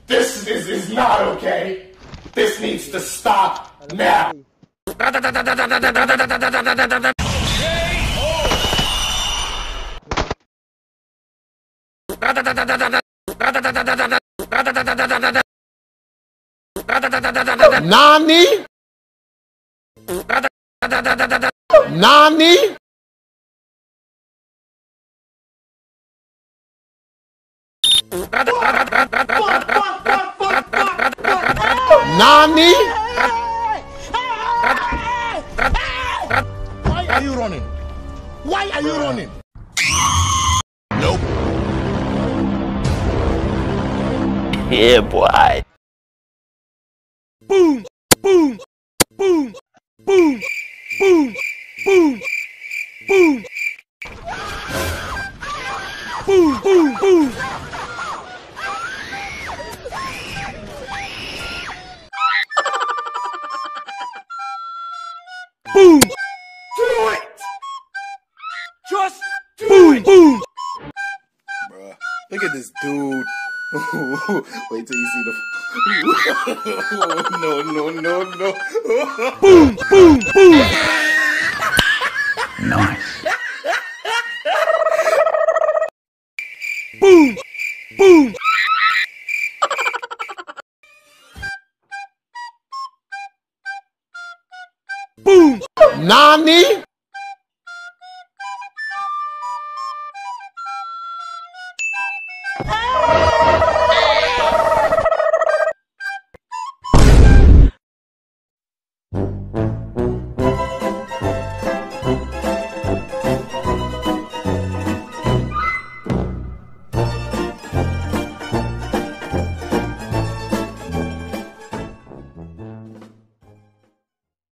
This is not okay. This needs to stop now. Nani? Nani? Nani? Why are you running? Why are you running? Nope. Yeah, boy. Boom! Boom! Boom! Boom! Boom! Boom! Boom! Boom! Boom! Boom! Boom! Do it! Just do Boom! it! Boom! Bruh, look at this dude. Wait till you see the. No. Boom! Boom! Boom! Nice. Boom! Boom! Boom! Nani?